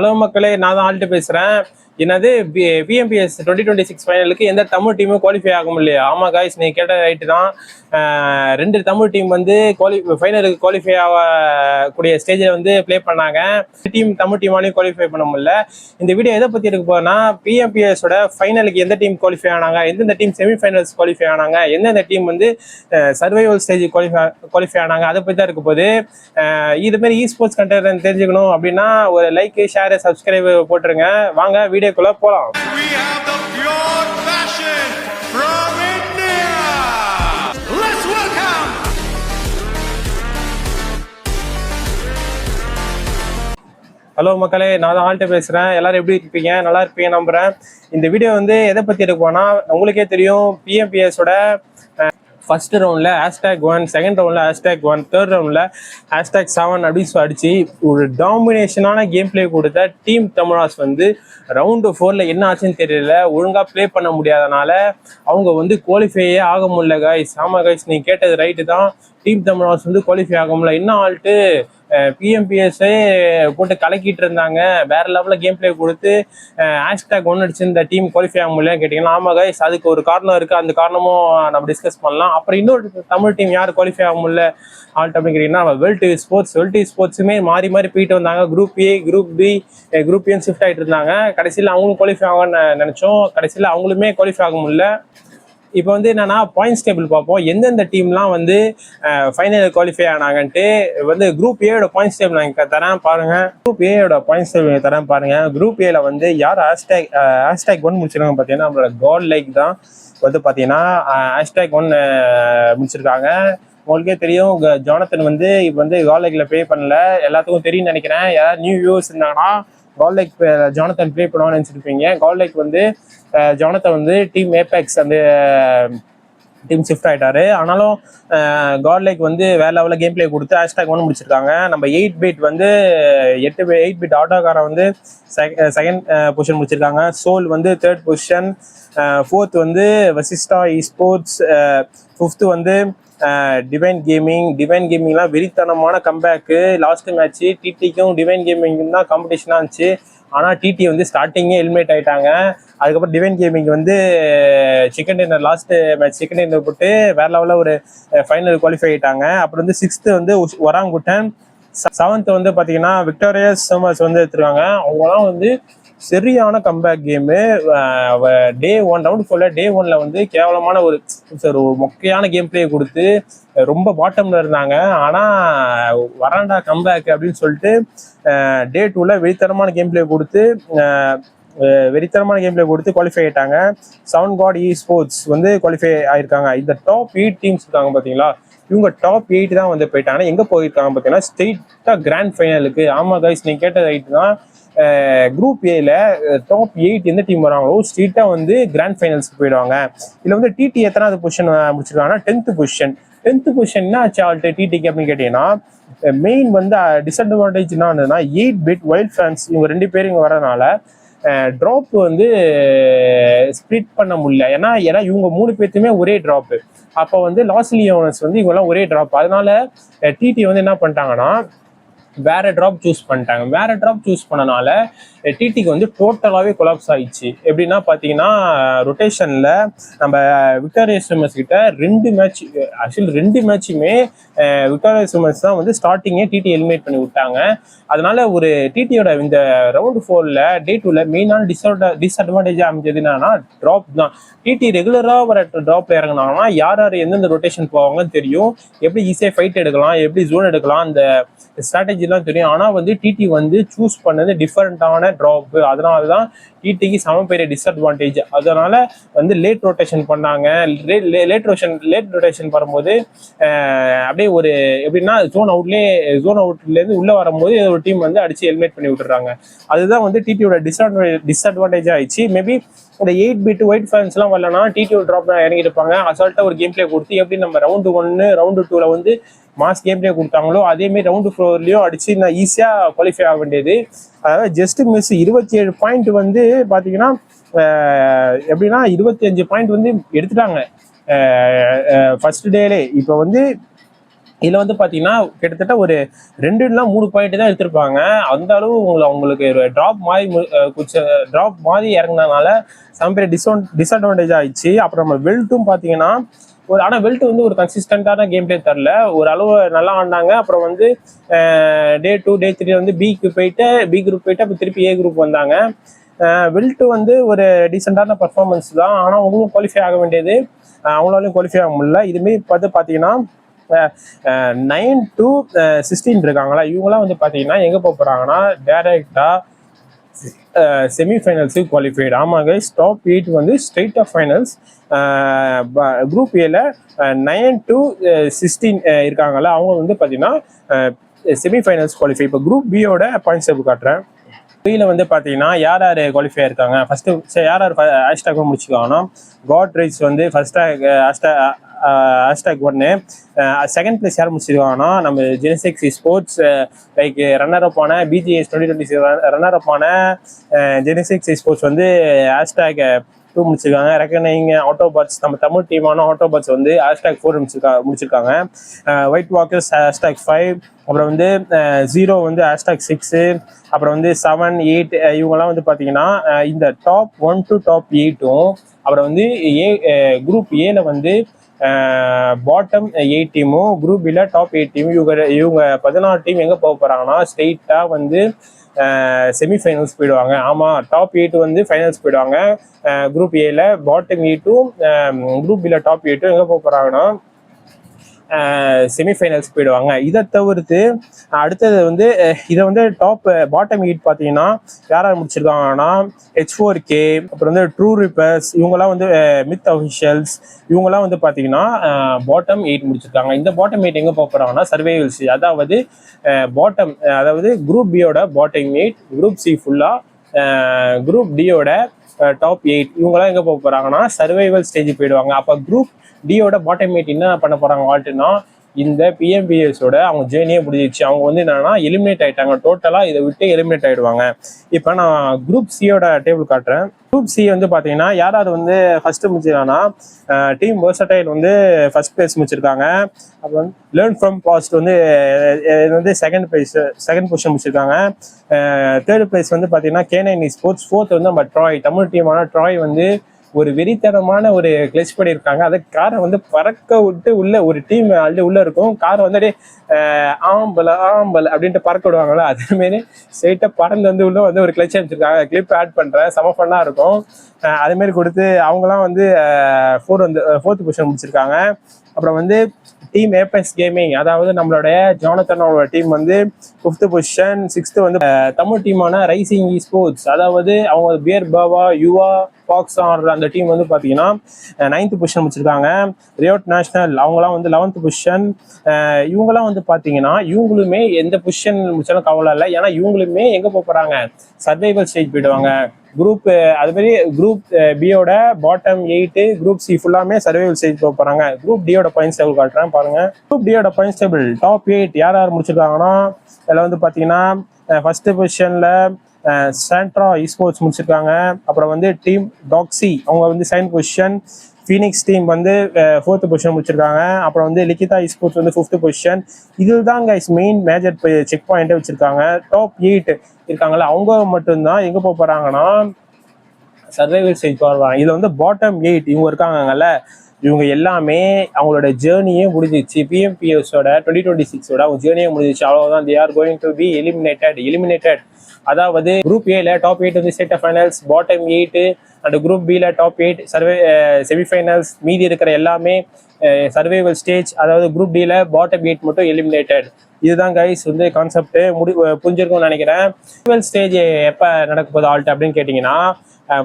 Hello மக்களே, நான் தான் ஆள்கிட்ட பேசுறேன். என்னது பிஎம்பிஎஸ் 2026 ஃபைனலுக்கு எந்த தமிழ் டீமும் குவாலிஃபை ஆகும் இல்லையா? ஆமா காய்ஸ், நீ கேட்ட ரைட்டு தான். 2 தமிழ் டீம் வந்து ஃபைனலுக்கு குவாலிஃபை ஆகக்கூடிய ஸ்டேஜில் வந்து ப்ளே பண்ணாங்க. தமிழ் டீமாலையும் குவாலிஃபை பண்ண முடியல. இந்த வீடியோ எதை பற்றி இருக்கு போனா, பிஎம்பிஎஸோட ஃபைனலுக்கு எந்த டீம் குவாலிஃபை ஆனாங்க, எந்தெந்த டீம் செமிஃபைனல்ஸ் குவாலிஃபை ஆனாங்க, எந்தெந்த டீம் வந்து சர்வைவல் ஸ்டேஜ் குவாலிஃபை ஆனாங்க, அதை பற்றி தான் இருக்க போது. இது மாதிரி ஸ்போர்ட்ஸ் கண்டென்ட் தெரிஞ்சுக்கணும் அப்படின்னா ஒரு லைக், ஷேர், சப்ஸ்கிரைப் போட்டுருங்க. வாங்க வீடியோக்குள்ள போலாம். ஹலோ மக்களே, நான் தான் ஆள்கிட்ட பேசுறேன். எல்லாரும் எப்படி இருப்பீங்க? நல்லா இருப்பீங்க நம்புறேன். இந்த வீடியோ வந்து எதை பத்தி இருக்கு போனா, உங்களுக்கே தெரியும் பிஎம்பிஎஸோட ஃபர்ஸ்ட் ரவுண்டில் #1, செகண்ட் ரவுண்டில் #1, தேர்ட் ரவுண்டில் #7 அப்படின்னு அடிச்சு ஒரு டாமினேஷனான கேம் பிளே கொடுத்த டீம் தமிழாஸ் வந்து ரவுண்டு 4ல் என்ன ஆச்சுன்னு தெரியல, ஒழுங்காக ப்ளே பண்ண முடியாதனால அவங்க வந்து குவாலிஃபையே ஆக முடியல கைஸ். ஆமாம் கைஸ், நீங்கள் கேட்டது ரைட்டு தான். டீம் தமிழாஸ் வந்து குவாலிஃபை ஆக முடியல. என்ன ஆள்ட்டு பிஎம்பிஎஸ்ஸே போட்டு கலக்கிட்டு இருந்தாங்க, வேற லெவலில் கேம் பிளே கொடுத்து #1 அடிச்சு இந்த டீம் குவாலிஃபை ஆக முடியலன்னு கேட்டிங்கன்னா, ஆமா கைஸ், அதுக்கு ஒரு காரணம் இருக்குது. அந்த காரணமும் நம்ம டிஸ்கஸ் பண்ணலாம். அப்புறம் இன்னொரு தமிழ் டீம் யார் குவாலிஃபை ஆக முடியல ஆல்ட் அப்படின்னு கேட்டிங்கன்னா, வேர்ல்டு ஸ்போர்ட்ஸுமே மாறி போயிட்டு வந்தாங்க. Group A, group B, group ஏன்னு ஷிஃப்ட் ஆகிட்டு இருந்தாங்க. கடைசியில் அவங்களும் குவாலிஃபை ஆகும்னு நினச்சோம். கடைசியில் அவங்களுமே குவாலிஃபை ஆக முடியல. இப்போ வந்து என்னன்னா, பாயிண்ட்ஸ் டேபிள் பார்ப்போம், எந்தெந்த டீம்லாம் வந்து ஃபைனல் குவாலிஃபை ஆனாங்கன்ட்டு. வந்து குரூப் ஏயோட பாயிண்ட்ஸ் டேபிள் நான் தரேன் பாருங்க. குரூப் ஏயோட பாயிண்ட்ஸ் டேபிள் தரேன் பாருங்க. குரூப் ஏல வந்து யார் #1 முடிச்சிருக்காங்க பார்த்தீங்கன்னா, நம்மளோட காட் லைக் தான் வந்து பார்த்தீங்கன்னா #1 முடிச்சிருக்காங்க. உங்களுக்கே தெரியும், ஜானத்தன் வந்து இப்போ வந்து காட் லைக்ல ப்ளே பண்ணல. எல்லாத்துக்கும் தெரியும்னு நினைக்கிறேன். யாராவது நியூ வியூவர்ஸ் இருந்தாங்கன்னா காட் லைக் ஜானத்தன் ப்ளே பண்ணுவான்னு நினச்சிருப்பீங்க. காட் லைக் வந்து ஜானத்தன் வந்து டீம் ஏபெக்ஸ் அந்த டீம் ஷிஃப்ட் ஆகிட்டாரு. ஆனாலும் காட் லைக் வந்து வேற லெவலில் கேம் பிளே கொடுத்து #1 முடிச்சிருக்காங்க. நம்ம 8 பிட் வந்து 8 பிட் ஆட்டோக்காரன் வந்து செகண்ட் பொசிஷன் முடிச்சிருக்காங்க. சோல் வந்து தேர்ட் பொசிஷன். 4th வந்து வசிஸ்டா ஸ்போர்ட்ஸ். 5th வந்து டிவைன் கேமிங்லாம் வெறித்தனமான கம்பேக்கு. லாஸ்ட் மேட்ச் டிடிக்கும் டிவைன் கேமிங்கும் தான் காம்படிஷனாக இருந்துச்சு. ஆனால் டிடி வந்து ஸ்டார்டிங்கே எலிமினேட் ஆகிட்டாங்க. அதுக்கப்புறம் டிவைன் கேமிங் வந்து chicken dinner last match chicken dinner போட்டு வேற லெவலில் ஒரு ஃபைனல் குவாலிஃபை ஆகிட்டாங்க. அப்புறம் வந்து 6th வந்து ஒராங்குட்டன். 7th வந்து பார்த்தீங்கன்னா விக்டோரியஸ் சமர்ஸ் வந்து எடுத்துருக்காங்க. அவங்களாம் வந்து சரியான கம்பேக் கேமு. டே 1 ரவுண்ட் 4ல டே 1ல வந்து கேவலமான ஒரு மொக்கையான கேம் பிளே கொடுத்து ரொம்ப பாட்டம்ல இருந்தாங்க. ஆனால் வராண்டா கம்பேக் அப்படின்னு சொல்லிட்டு டே 2ல வெறித்தனமான கேம் பிளே கொடுத்து குவாலிஃபை ஆயிட்டாங்க. சவுண்ட் காட் ஸ்போர்ட்ஸ் வந்து குவாலிஃபை ஆயிருக்காங்க. இந்த டாப் 8 டீம்ஸ் இருக்காங்க பார்த்தீங்களா, இவங்க டாப் 8 தான் வந்து போயிட்டாங்க. எங்கே போயிருக்காங்க பார்த்தீங்கன்னா, ஸ்ட்ரெயிட்டாக கிராண்ட் ஃபைனலுக்கு. ஆமா கைஸ், நீங்கள் கேட்ட ரைட்டு தான். குரூப் ஏல டாப் 8 எந்த டீம் வராங்களோ ஸ்ட்ரெயிட்டா வந்து கிராண்ட் ஃபைனல்ஸ்க்கு போயிடுவாங்க. இதுல வந்து டிடி எத்தனாவது position முடிச்சிருக்காங்கன்னா 10th position. 10th position என்ன ஆச்சு ஆல்ட்டு டிடிக்கு அப்படின்னு கேட்டீங்கன்னா, மெயின் வந்து டிஸ்அட்வான்டேஜ் என்ன இருந்ததுன்னா, 8 பிட் வைல்ட் ஃபேன்ஸ் இவங்க 2 பேரும் இங்கே வரனால ட்ராப் வந்து ஸ்ப்ளிட் பண்ண முடியல. ஏன்னா இவங்க 3 பேர்த்துமே ஒரே ட்ராப்பு. அப்போ வந்து லாஸ் லியோனஸ் வந்து இவங்கெல்லாம் ஒரே ட்ராப். அதனால டிடி வந்து என்ன பண்ணிட்டாங்கன்னா, வேற ட்ராப் சூஸ் பண்ணிட்டாங்க. வேற ட்ராப் சூஸ் பண்ணனால டிடிக்கு வந்து டோட்டலாகவே கொலாப்ஸ் ஆயிடுச்சு. எப்படின்னா பார்த்தீங்கன்னா, ரொட்டேஷனில் நம்ம விக்டோரியா ஸ்விம்மர்ஸ் கிட்ட 2 மேட்ச், ஆக்சுவலி 2 மேட்சுமே விக்டோரியா ஸ்விம்மர்ஸ் தான் வந்து ஸ்டார்டிங்கே டிடி எலிமினேட் பண்ணி விட்டாங்க. அதனால ஒரு டிடியோட இந்த ரவுண்ட் 4ல டே 2ல மெயினான டிஸ்அட்வான்டேஜாக அமைஞ்சது என்னன்னா ட்ராப் தான். டிடி ரெகுலராக வர ட்ராப்ல இறங்கினாங்கன்னா யார் எந்தெந்த ரொட்டேஷன் போவாங்கன்னு தெரியும், எப்படி ஈஸியாக ஃபைட் எடுக்கலாம், எப்படி ஜோன் எடுக்கலாம், அந்த ஸ்ட்ராட்டஜிலாம் தெரியும். ஆனால் வந்து டிடி வந்து சூஸ் பண்ணது டிஃபரெண்டான ட்ராப். அதனால தான் டிடிக்கு சம பெரிய டிஸ்அட்வான்டேஜ். அதனால வந்து லேட் ரொட்டேஷன் பண்ணாங்க. லேட் ரொட்டேஷன் வரும்போது அப்படியே ஒரு எப்படின்னா ஜோன் அவுட்லேருந்து உள்ள வரும்போது ஒரு டீம் வந்து அடிச்சு எலிமினேட் பண்ணி விட்டுறாங்க. அதுதான் வந்து டிடியோட டிஸ்அட்வான்டேஜ் ஆயிடுச்சு. மேபி இந்த 8 பிட் ஒயிட் ஃபேன்ஸ் எல்லாம் வரலன்னா டிடிஓ ட்ராப் இறங்கிருப்பாங்க. அசால்ட்டா ஒரு கேம் பிளே கொடுத்து எப்படி நம்ம ரவுண்டு 1 ரவுண்டு 2ல வந்து மாஸ் கேம் பிளே கொடுத்தாங்களோ அதே மாதிரி ரவுண்டு 4லயும் அடிச்சு நான் ஈஸியா குவாலிஃபை ஆக வேண்டியது. அதாவது ஜஸ்ட் மிஸ் 27 பாயிண்ட் வந்து பாத்தீங்கன்னா எப்படின்னா 25 பாயிண்ட் வந்து எடுத்துட்டாங்க ஃபர்ஸ்ட் டேலே. இப்போ வந்து இதில் வந்து பார்த்தீங்கன்னா கிட்டத்தட்ட ஒரு 2-3 பாயிண்ட் தான் எடுத்திருப்பாங்க. அந்த அளவு அவங்களுக்கு ஒரு ட்ராப் மாதிரி இறங்கினதுனால சம்பேர் டிஸ்அட்வான்டேஜ் ஆயிடுச்சு. அப்புறம் நம்ம வெல்ட்டும் பார்த்தீங்கன்னா ஆனால் வெல்ட் வந்து ஒரு கன்சிஸ்டண்டான கேம் பிளே தரல. ஒரு அளவு நல்லா ஆடினாங்க. அப்புறம் வந்து டே 2 டே 3 வந்து பி குரூப் போயிட்டு அப்புறம் திருப்பி ஏ குரூப் வந்தாங்க. வெல்ட் வந்து ஒரு டீசெண்டான பர்ஃபார்மன்ஸ் தான். ஆனால் அவங்களும் குவாலிஃபை ஆக வேண்டியது, அவங்களாலையும் குவாலிஃபை ஆக முடியல. இதுமாரி பார்த்து பார்த்தீங்கன்னா 9 to 16 இருக்காங்களா, இவங்களாம் வந்து பார்த்தீங்கன்னா எங்கே போக போகிறாங்கன்னா டைரக்டாக செமிஃபைனல்ஸுக்கு குவாலிஃபைடு. ஆமாம் கைஸ், டாப் 8 வந்து ஸ்ட்ரெயிட் ஆஃப் ஃபைனல்ஸ். குரூப் ஏல 9 to 16 இருக்காங்களா, அவங்க வந்து பார்த்தீங்கன்னா செமிஃபைனல்ஸ் குவாலிஃபை. இப்போ குரூப் பியோட பாயிண்ட்ஸ் டேபிள் காட்டுறேன். பியில் வந்து பார்த்தீங்கன்னா யார் குவாலிஃபை இருக்காங்க, ஃபர்ஸ்ட் யார் ஹேஷ்டாக் முடிச்சுக்காங்கன்னா காட் ரைஸ் வந்து ஃபர்ஸ்ட் ஹேஷ்டாக் 1. செகண்ட் பிளேஸ் யார் முடிச்சிருக்காங்கன்னா நம்ம ஜெனிசிக்ஸ் ஸ்போர்ட்ஸ், லைக் ரன்னர் அப் ஆன பிஜிஎஸ் 2026 ரன்னர் அப் ஆன ஜெனிசிக்ஸ் ஸ்போர்ட்ஸ் வந்து ஹேஷ்டாக் 2 முடிச்சிருக்காங்க. ரெக்கனைங் ஆட்டோபாட்ஸ், நம்ம தமிழ் டீமான ஆட்டோபாட்ஸ் வந்து ஹேஷ்டாக் 4 முடிச்சிருக்காங்க. ஒயிட் வாக்கர்ஸ் ஹேஷ்டாக் 5, அப்புறம் வந்து 0 வந்து ஹேஷ்டாக் 6, அப்புறம் வந்து 7, 8 இவங்கெல்லாம் வந்து பார்த்தீங்கன்னா இந்த டாப் 1 to டாப் 8ம், அப்புறம் வந்து குரூப் ஏல வந்து பாட்டம் 8 டீமும், குரூப் பில டாப் 8 டீம். இவங்க 14 டீம் எங்கே போக போகிறாங்கன்னா ஸ்ட்ரெயிட்டாக வந்து செமிஃபைனல்ஸ் போயிடுவாங்க. ஆமாம், டாப் 8 வந்து ஃபைனல்ஸ் போயிடுவாங்க. குரூப் ஏல பாட்டம் 8ம் குரூப் பில டாப் 8ம் எங்கே போக போகிறாங்கன்னா செமிஃபைனல்ஸ் போயிடுவாங்க. இதை தவிர்த்து அடுத்தது வந்து இதை வந்து பாட்டம் 8 பார்த்தீங்கன்னா யாராவது முடிச்சிருக்காங்கன்னா H4K, அப்புறம் வந்து ட்ரூ ரிப்பர்ஸ், இவங்கெல்லாம் வந்து மித் அஃபிஷியல்ஸ், இவங்கெல்லாம் வந்து பார்த்தீங்கன்னா பாட்டம் 8 முடிச்சிருக்காங்க. இந்த பாட்டம் 8 எங்கே போக போகிறாங்கன்னா சர்வைவல்ஸ், அதாவது குரூப் பியோட பாட்டம் 8, குரூப் சி ஃபுல்லாக, குரூப் டியோட டாப் 8 இவங்கெல்லாம் எங்கே போக போகிறாங்கன்னா சர்வைவல் ஸ்டேஜ் போயிடுவாங்க. அப்போ குரூப் டியோட பாட்டம் 8 என்ன பண்ண போகிறாங்க ஆல்ட்டுனா, இந்த பிஎம்பிஎஸோட அவங்க ஜேர்னியே முடிஞ்சிச்சு. அவங்க வந்து என்னன்னா எலிமினேட் ஆயிட்டாங்க, டோட்டலாக இதை விட்டு எலிமினேட் ஆயிடுவாங்க. இப்போ நான் குரூப் சியோட டேபிள் காட்டுறேன். குரூப் சி வந்து பார்த்தீங்கன்னா யார் வந்து ஃபர்ஸ்ட் முடிச்சிருக்காங்கன்னா டீம் வெர்சடைல் வந்து ஃபர்ஸ்ட் பிளேஸ் முடிச்சிருக்காங்க. அப்புறம் லேர்ன் ஃப்ரம் பாஸ்ட் வந்து செகண்ட் பொசிஷன் முடிச்சிருக்காங்க. தேர்ட் பிளேஸ் வந்து பார்த்தீங்கன்னா K9 ஸ்போர்ட்ஸ். ஃபோர்த் வந்து நம்ம தமிழ் டீமான ட்ராய் வந்து ஒரு வெறித்தனமான ஒரு கிளச் பண்ணியிருக்காங்க. அதை காரை வந்து பறக்க விட்டு உள்ள ஒரு டீம் ஆல்ரெடி உள்ள இருக்கும், காரை வந்து அப்படியே ஆம்பல் அப்படின்ட்டு பறக்க விடுவாங்களா, அதேமாரி ஸ்ட்ரெயிட்டாக பறந்து வந்து உள்ள வந்து ஒரு கிளச் அடிச்சிருக்காங்க. கிளிப் ஆட் பண்ணுறேன், செம ஃபன்னாக இருக்கும். அதேமாரி கொடுத்து அவங்களாம் வந்து ஃபோர்த் பொசிஷன் முடிச்சிருக்காங்க. அப்புறம் வந்து டீம் ஏபெக்ஸ் கேமிங், அதாவது நம்மளுடைய ஜானத்தனோட டீம் வந்து 5th பொசிஷன். 6th வந்து தமிழ் டீமான ரைசிங் ஸ்போர்ட்ஸ், அதாவது அவங்க பியர் பாவா யுவா பாக்ஸ் ஆடுற அந்த டீம் வந்து பார்த்தீங்கன்னா 9th பொசிஷன் முடிச்சிருக்காங்க. ரியோட் நேஷனல் அவங்களாம் வந்து 11th பொசிஷன். இவங்கெல்லாம் வந்து பார்த்தீங்கன்னா இவங்களுமே எந்த பொசிஷன் முடிச்சாலும் கவலை இல்லை, ஏன்னா இவங்களுமே எங்கே போக போகிறாங்க சர்வைவல் ஸ்டேஜ் போயிடுவாங்க. அதுமாரி குரூப் பியோட பாட்டம் 8, குரூப் சி ஃபுல்லாமே சர்வைவல் ஸ்டேஜ் போக போகிறாங்க. குரூப் டியோட பாயிண்ட்ஸ் டேபிள் காட்டுறேன் பாருங்க. குரூப் டியோட பாயிண்ட்ஸ் டேபிள் டாப் 8 யார் முடிச்சிருக்காங்கன்னா இதில் வந்து பார்த்தீங்கன்னா ஃபர்ஸ்ட் பொசிஷனில் சாண்ட்ரா ஸ்போர்ட்ஸ் முடிச்சிருக்காங்க. அப்புறம் வந்து டீம் டாக்ஸி அவங்க வந்து 7th பொசிஷன். ஃபீனிக்ஸ் டீம் வந்து 4th பொசிஷன் முடிச்சிருக்காங்க. அப்புறம் வந்து லிகிதா ஸ்போர்ட்ஸ் வந்து 5th பொசிஷன். இதுதான் கைஸ் மெயின் மேஜர் செக் பாயிண்டே வச்சிருக்காங்க. டாப் 8 இருக்காங்களா, அவங்க மட்டும்தான் எங்கே போக போகிறாங்கன்னா சர்வைவல் ஸ்டேஜ் வருவாங்க. இதில் வந்து பாட்டம் 8 இவங்க இருக்காங்கல்ல, இவங்க எல்லாமே அவங்களோட ஜேர்னியே முடிஞ்சிச்சு. பிஎம்பிஎஸோட 2026ஓட அவங்க ஜேர்னியே முடிஞ்சிச்சு, அவ்வளோதான். They are going to be eliminated. அதாவது குரூப் ஏல டாப் 8 வந்து state of finals, bottom 8 and group பில டாப் 8 செமிஃபைனல்ஸ், மீதி இருக்கிற எல்லாமே சர்வைவல் ஸ்டேஜ். அதாவது குரூப் டில பாட்டம் 8 மட்டும் எலிமினேட்டட். இதுதான் கைஸ் வந்து கான்செப்ட் புரிஞ்சிருக்கும்னு நினைக்கிறேன். சர்வைவல் ஸ்டேஜ் எப்போ நடக்க போகுது ஆல்ட் அப்படின்னு கேட்டிங்கன்னா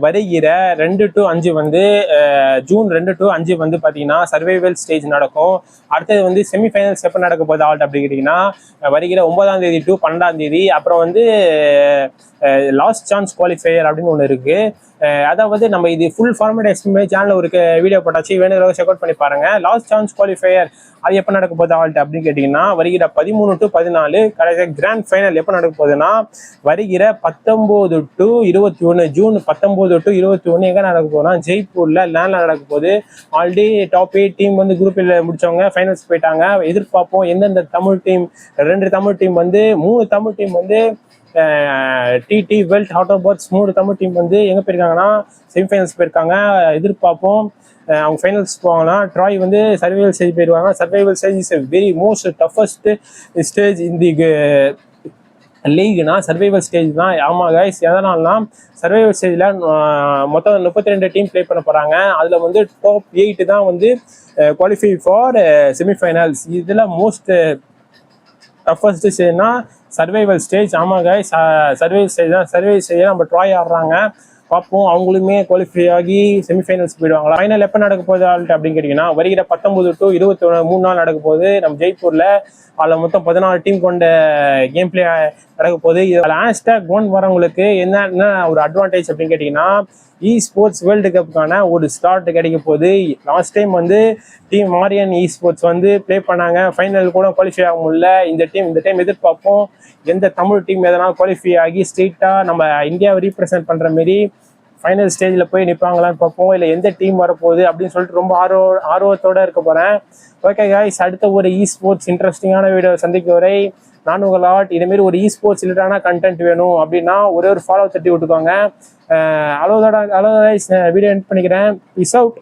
வருகிற 2 to 5 வந்து ஜூன் 2 to 5 வந்து பார்த்தீங்கன்னா சர்வைவல் ஸ்டேஜ் நடக்கும். அடுத்தது வந்து செமிஃபைனல்ஸ் எப்போ நடக்க போகுது ஆல்ட் அப்படின்னு கேட்டிங்கன்னா வருகிற 9ஆம் தேதி to 12ஆம் தேதி. அப்புறம் வந்து லாஸ்ட் சான்ஸ் குவாலிஃபையர் அப்படின்னு ஒன்று இருக்கு. அதாவது நம்ம இது ஃபுல் ஃபார்மேட் எஸ்டிமே சேனல் ஒரு வீடியோ போட்டாச்சு, வேணுங்கிறத செக் அவுட் பண்ணி பாருங்க. லாஸ்ட் சான்ஸ் குவாலிஃபையர் அது எப்போ நடக்க போகுது ஆல்ட் அப்படின்னு கேட்டிங்கன்னா வருகிற 13 to 14 கடைசி கிராண்ட் ஃபைனல் எப்போ நடக்க போகுதுன்னா வருகிற 19 to 21 ஜூன் 19 to 21 எங்கே நடக்க போகுதுன்னா ஜெய்ப்பூர்ல லேண்ட்ல நடக்க போகுது. ஆல்ரெடி டாப் 8 டீம் வந்து குரூப்பில் முடிச்சவங்க ஃபைனல்ஸ் போயிட்டாங்க. எதிர்பார்ப்போம் எந்தெந்த தமிழ் டீம், 2 தமிழ் டீம் வந்து 3 தமிழ் டீம் வந்து டிடி வெல்ட் ஆட்டோபாட்ஸ் 3 தமிழ் டீம் வந்து எங்கே போயிருக்காங்கன்னா செமிஃபைனல்ஸ் போயிருக்காங்க. எதிர்பார்ப்போம் அவங்க ஃபைனல்ஸ் போவாங்கன்னா ட்ராய் வந்து சர்வைவல் ஸ்டேஜ் போயிடுவாங்க. Survival stage is very most toughest stage இந்த லீக்னா சர்வைவல் ஸ்டேஜ் தான். ஆமாம் கைஸ், எதனால்னா சர்வைவல் ஸ்டேஜில் மொத்தம் 32 டீம் ப்ளே பண்ண போகிறாங்க. அதில் வந்து டாப் 8 தான் வந்து குவாலிஃபை ஃபார் செமிஃபைனல்ஸ். இதில் மோஸ்ட் டஃபஸ்ட் ஸ்டேஜ்னா சர்வைவல் ஸ்டேஜ். ஆமாம் கைஸ், சர்வைவல் ஸ்டேஜ் தான். சர்வைவல் ஸ்டேஜ் நம்ம ட்ராய் ஆடுறாங்க. பார்ப்போம் அவங்களுமே குவாலிஃபை ஆகி செமிஃபைனல்ஸ் போயிடுவாங்களா. ஃபைனல் எப்போ நடக்க போகுது ஆல்ட்டு அப்படின்னு கேட்டிங்கன்னா வருகிற 19 to 21 3 நாள் நடக்க போகுது நம்ம ஜெய்ப்பூரில். அதில் மொத்தம் 14 டீம் கொண்ட கேம் பிளே நடக்க போகுது. இதில் #1 வரவங்களுக்கு என்ன ஒரு அட்வான்டேஜ் அப்படின்னு கேட்டிங்கன்னா ஸ்போர்ட்ஸ் வேர்ல்டு கப்புக்கான ஒரு ஸ்டார்ட் கிடைக்க போகுது. லாஸ்ட் டைம் வந்து டீம் மாரியன் ஸ்போர்ட்ஸ் வந்து ப்ளே பண்ணாங்க, ஃபைனல் கூட குவாலிஃபை ஆக முடியல. இந்த டைம் எதிர்பார்ப்போம் எந்த தமிழ் டீம் எதனால் குவாலிஃபை ஆகி ஸ்ட்ரெயிட்டாக நம்ம இந்தியாவை ரீப்ரசென்ட் பண்ணுற மாரி ஃபைனல் ஸ்டேஜில் போய் நிற்பாங்களான்னு பார்ப்போம். இல்லை எந்த டீம் வரப்போகுது அப்படின்னு சொல்லிட்டு ரொம்ப ஆர்வத்தோடு இருக்க போகிறேன். ஓகே காய்ஸ், அடுத்த ஒரு ஸ்போர்ட்ஸ் இன்ட்ரெஸ்டிங்கான வீடியோ சந்திக்கும் வரை நான் உங்கள் ஆட். இதேமாரி ஒரு ஸ்போர்ட்ஸ் ரிலேட்டான கண்டென்ட் வேணும் அப்படின்னா ஒரு ஃபாலோ தட்டி விட்டுக்கோங்க. அவ்வளோதான் வீடியோ எண்ட் பண்ணிக்கிறேன். Peace out.